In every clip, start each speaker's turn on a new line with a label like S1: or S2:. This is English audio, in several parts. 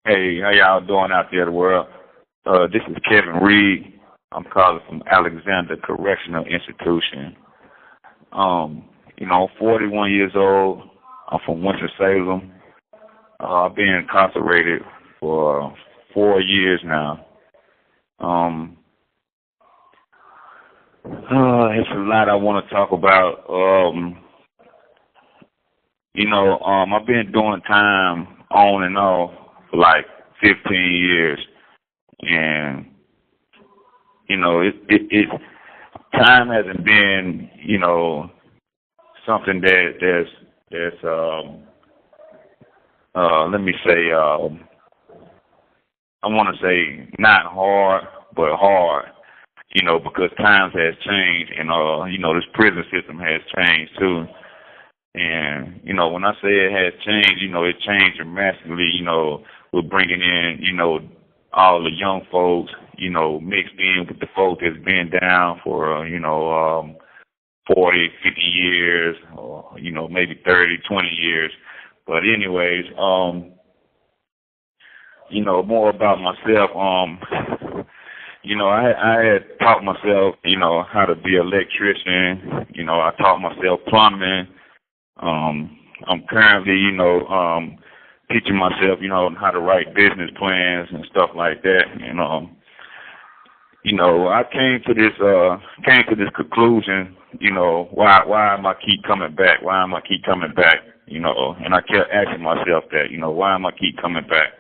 S1: Hey, how y'all doing out there, the world? This is Kevin Reed. I'm calling from Alexander Correctional Institution. I'm 41 years old. I'm from Winston-Salem. I've been incarcerated for 4 years now. Um, it's a lot I want to talk about. I've been doing time on and off for like 15 years, and it time hasn't been something that's let me say I want to say not hard but hard, because times has changed, and this prison system has changed too. And, when I say it has changed, it changed dramatically, with bringing in, all the young folks, mixed in with the folks that's been down for, 40, 50 years, or, maybe 30, 20 years. But anyways, more about myself. I had taught myself, how to be an electrician. I taught myself plumbing. I'm currently, teaching myself, how to write business plans and stuff like that. And I came to this conclusion, why am I keep coming back? Why am I keep coming back? And I kept asking myself that, why am I keep coming back?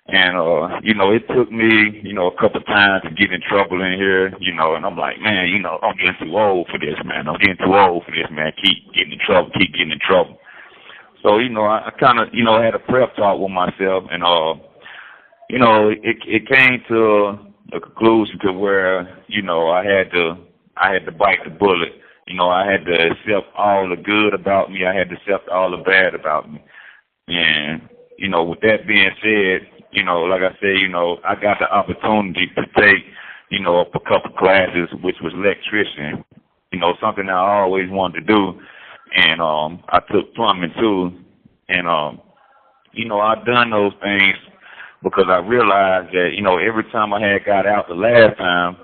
S1: And it took me, a couple of times to get in trouble in here, and I'm like, man, I'm getting too old for this, man. I'm getting too old for this, man. Keep getting in trouble. So, I kind of, had a prep talk with myself, and, it came to a conclusion to where, I had to bite the bullet. I had to accept all the good about me. I had to accept all the bad about me. And, with that being said, like I said, I got the opportunity to take, a couple classes, which was electrician, something I always wanted to do. And I took plumbing too. And, I've done those things because I realized that, every time I had got out the last time,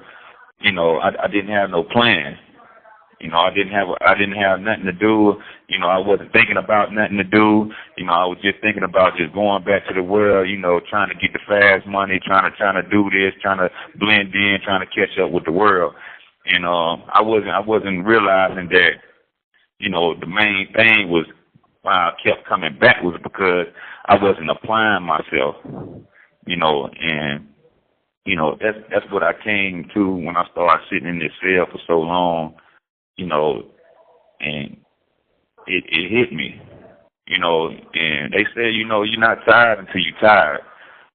S1: I didn't have no plan. I didn't have nothing to do. I wasn't thinking about nothing to do. I was just thinking about just going back to the world, trying to get the fast money, trying to do this, trying to blend in, trying to catch up with the world. And I wasn't realizing that, the main thing was why I kept coming back was because I wasn't applying myself, and that's what I came to when I started sitting in this cell for so long. And it hit me, and they said, you're not tired until you're tired.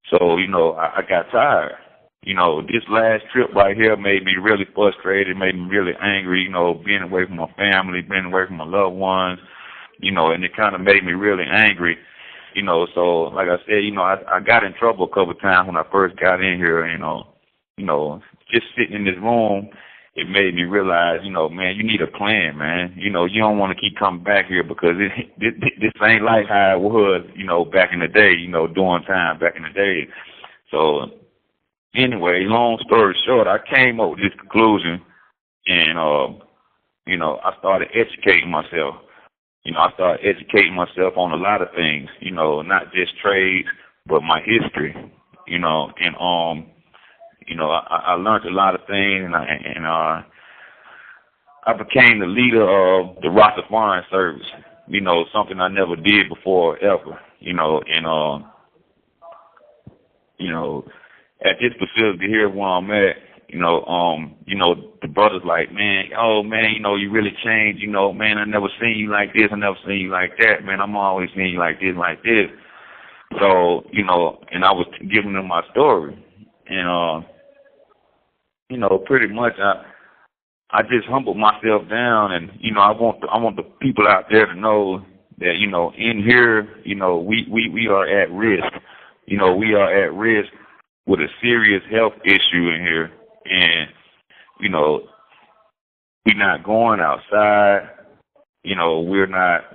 S1: So, I got tired. This last trip right here made me really frustrated, made me really angry, being away from my family, being away from my loved ones, and it kind of made me really angry, so like I said, I got in trouble a couple of times when I first got in here, just sitting in this room, it made me realize, man, you need a plan, man. You don't want to keep coming back here because this ain't like how it was, back in the day, doing time back in the day. So anyway, long story short, I came up with this conclusion, and, I started educating myself. I started educating myself on a lot of things, not just trades, but my history, and, I learned a lot of things, and I became the leader of the Roster Foreign Service, something I never did before ever, and, at this facility here where I'm at, the brothers like, man, you really changed, man, I never seen you like this, I never seen you like that, man, I'm always seeing you like this. So, and I was giving them my story, and, pretty much I just humbled myself down, and, I want the people out there to know that, in here, we are at risk. We are at risk with a serious health issue in here, and, we're not going outside. We're not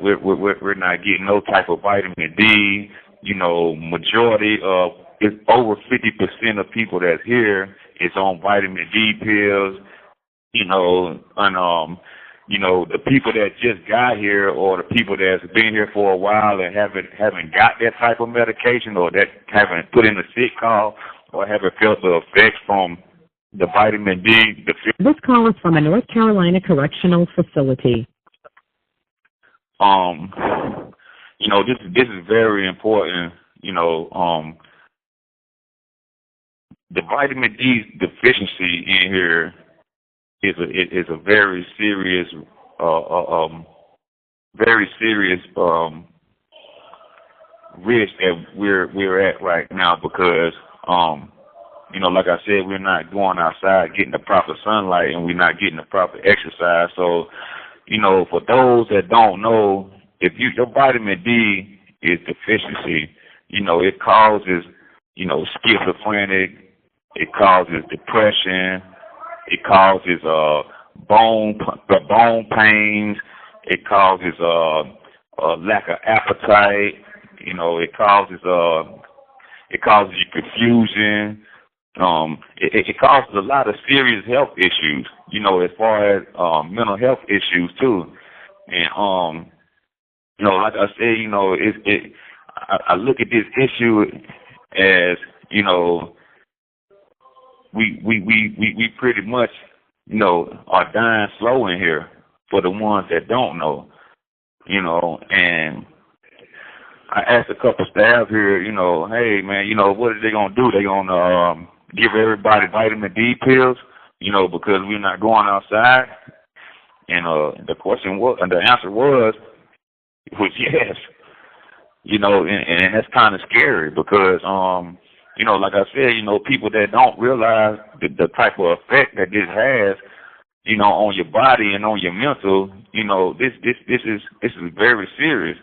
S1: getting no type of vitamin D. majority of, it's over 50% of people that's here is on vitamin D pills, and the people that just got here or the people that's been here for a while and haven't got that type of medication or that haven't put in a sick call or haven't felt the effects from the vitamin D.
S2: This call is from a North Carolina correctional facility.
S1: This is very important. The vitamin D deficiency in here is a very serious risk that we're at right now because like I said, we're not going outside getting the proper sunlight and we're not getting the proper exercise. So for those that don't know, if your vitamin D is deficiency, it causes schizophrenic, it causes depression, it causes bone pains, it causes lack of appetite, it causes you confusion. It causes a lot of serious health issues, as far as mental health issues too. And like I said, I look at this issue as we pretty much are dying slow in here for the ones that don't know, and I asked a couple staff here, hey man, what are they gonna do? They gonna give everybody vitamin D pills, because we're not going outside? And the answer was yes. And that's kind of scary because like I said, people that don't realize the type of effect that this has, on your body and on your mental, this is very serious,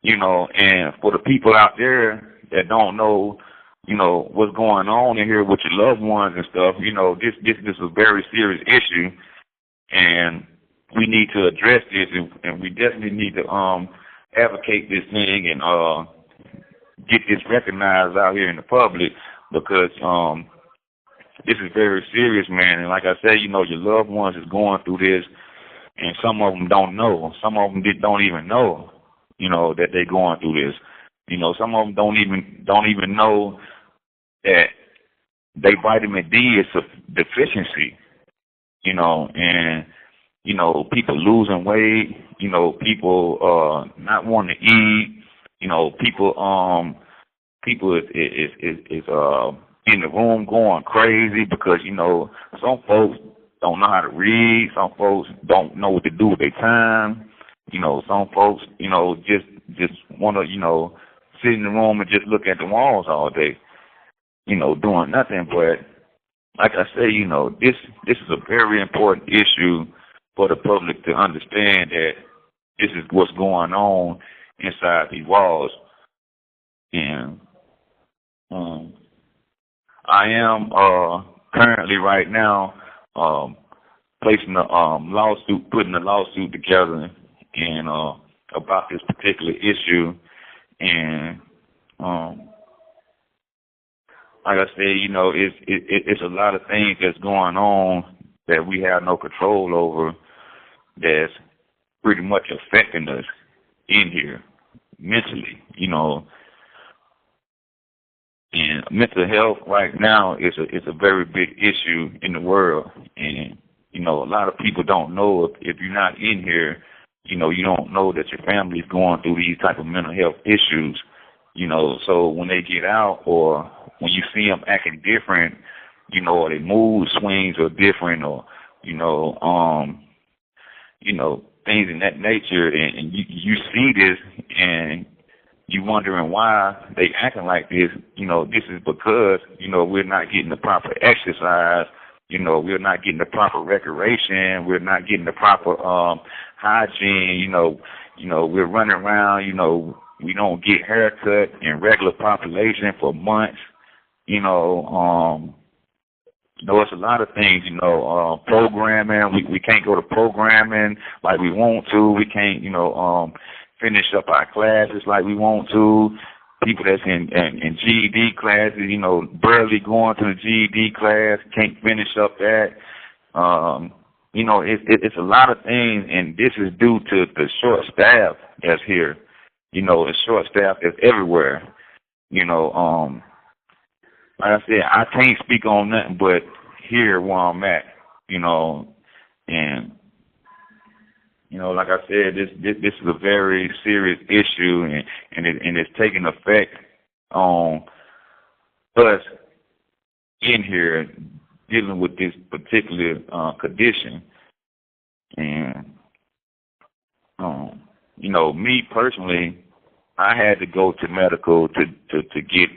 S1: and for the people out there that don't know, what's going on in here with your loved ones and stuff, this is a very serious issue, and we need to address this, and we definitely need to advocate this thing and get this recognized out here in the public because this is very serious, man. And like I said, your loved ones is going through this, and some of them don't know. Some of them don't even know, that they're going through this. Some of them don't even know that their vitamin D is a deficiency. And people losing weight. People not wanting to eat. People is in the room going crazy because some folks don't know how to read. Some folks don't know what to do with their time. Some folks just want to sit in the room and just look at the walls all day. Doing nothing. But like I say, this is a very important issue for the public to understand that this is what's going on inside these walls. And I am currently right now putting a lawsuit together and about this particular issue. And like I said, it's a lot of things that's going on that we have no control over that's pretty much affecting us in here mentally, And mental health right now is a very big issue in the world. And, a lot of people don't know if you're not in here, you don't know that your family is going through these type of mental health issues, So when they get out or when you see them acting different, or their mood swings are different or, things in that nature, and you see this and you wondering why they acting like this, this is because, we're not getting the proper exercise, we're not getting the proper recreation, we're not getting the proper hygiene, we're running around, we don't get haircut in regular population for months, it's a lot of things, programming. We can't go to programming like we want to. We can't, finish up our classes like we want to. people that's in GED classes, barely going to the GED class, can't finish up that. It's a lot of things, and this is due to the short staff that's here. The short staff that's everywhere. Like I said, I can't speak on nothing but here where I'm at. And like I said, this is a very serious issue, and it's taking effect on us in here dealing with this particular condition. And me personally, I had to go to medical to get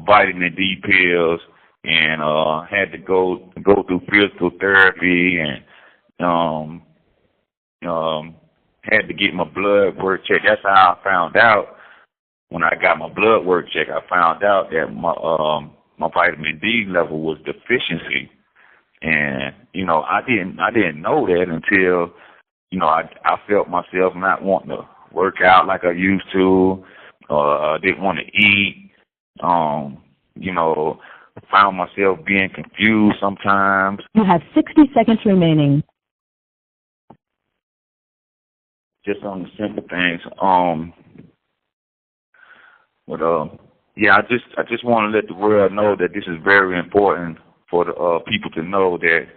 S1: vitamin D pills, and had to go through physical therapy, and had to get my blood work checked. That's how I found out. When I got my blood work checked, I found out that my vitamin D level was deficiency, and I didn't know that until I felt myself not wanting to work out like I used to, didn't want to eat. Found myself being confused sometimes.
S2: You have 60 seconds remaining.
S1: Just on the simple things. I just want to let the world know that this is very important for the people to know that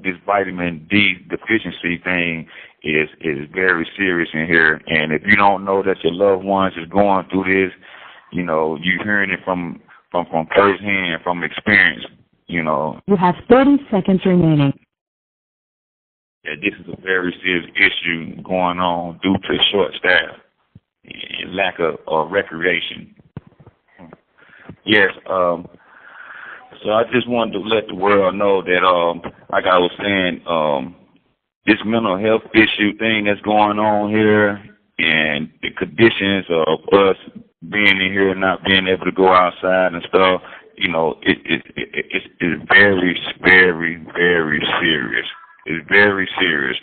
S1: this vitamin D deficiency thing is very serious in here. And if you don't know that your loved ones is going through this, you're hearing it from first hand, from experience. You
S2: have 30 seconds remaining.
S1: Yeah, this is a very serious issue going on due to short staff and lack of recreation. Yes, so I just wanted to let the world know that, like I was saying, this mental health issue thing that's going on here, and the conditions of us being in here and not being able to go outside and stuff, it's very, very, very serious. It's very serious.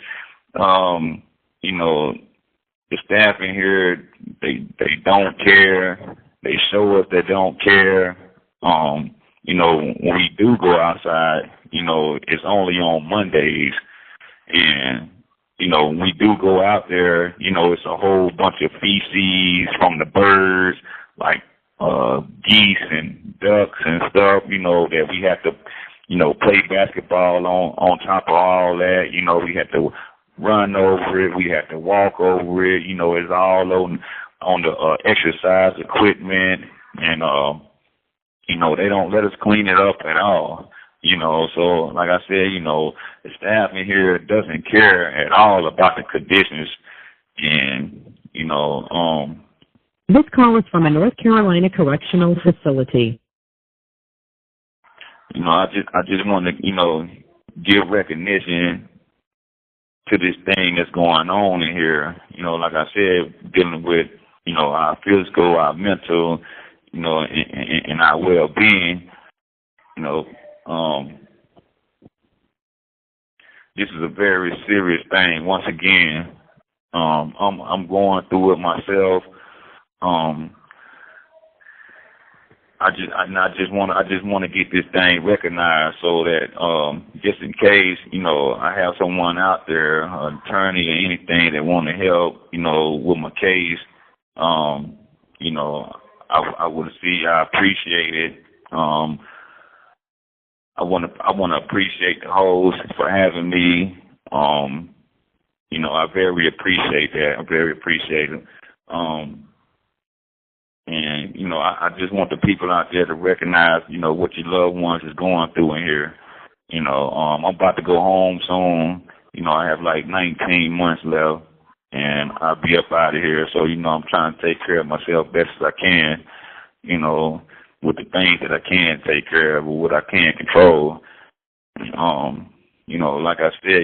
S1: The staff in here, they don't care. They show us they don't care. When we do go outside, it's only on Mondays. And, when we do go out there, it's a whole bunch of feces from the birds, like geese and ducks and stuff, that we have to, play basketball on top of all that. We have to run over it. We have to walk over it. It's all on the exercise equipment. And, they don't let us clean it up at all. So like I said, the staff in here doesn't care at all about the conditions. And,
S2: This call is from a North Carolina correctional facility.
S1: I just want to, give recognition to this thing that's going on in here. Like I said, dealing with, our physical, our mental, and our well-being, this is a very serious thing. Once again, I'm going through it myself. I just want to get this thing recognized so that just in case I have someone out there, an attorney or anything that want to help with my case, I would see. I appreciate it. I want to appreciate the host for having me. I very appreciate that. I very appreciate it. And I just want the people out there to recognize what your loved ones is going through in here. I'm about to go home soon. I have like 19 months left, and I'll be up out of here. So I'm trying to take care of myself best as I can. With the things that I can take care of or what I can control. Like I said,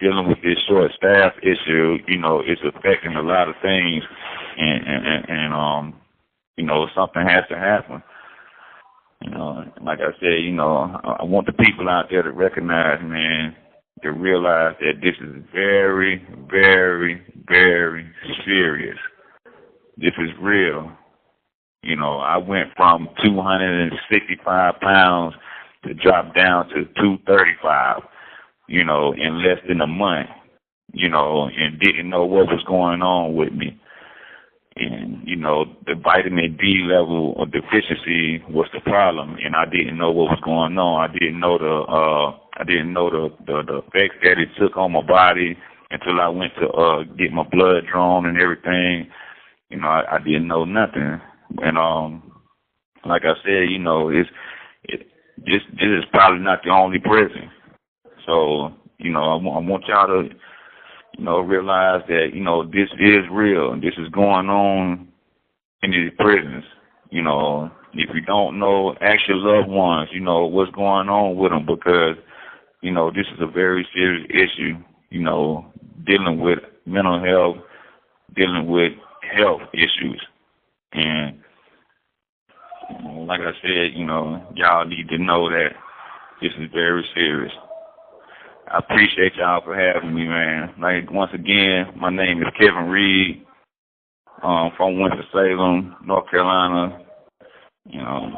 S1: dealing with this short staff issue, it's affecting a lot of things, and something has to happen. Like I said, I want the people out there to recognize, man, to realize that this is very, very, very serious. This is real. You know, I went from 265 pounds to drop down to 235, you know, in less than a month, you know, and didn't know what was going on with me. And, you know, the vitamin D level of deficiency was the problem, and I didn't know what was going on. I didn't know the effects that it took on my body until I went to get my blood drawn and everything. You know, I didn't know nothing. And like I said, you know, this is probably not the only prison. So, you know, I want y'all to, you know, realize that, you know, this is real. This is going on in these prisons. You know, if you don't know, ask your loved ones, you know, what's going on with them, because, you know, this is a very serious issue, you know, dealing with mental health, dealing with health issues. And, you know, like I said, you know, y'all need to know that this is very serious. I appreciate y'all for having me, man. Like, once again, my name is Kevin Reed, from Winston-Salem, North Carolina. You know,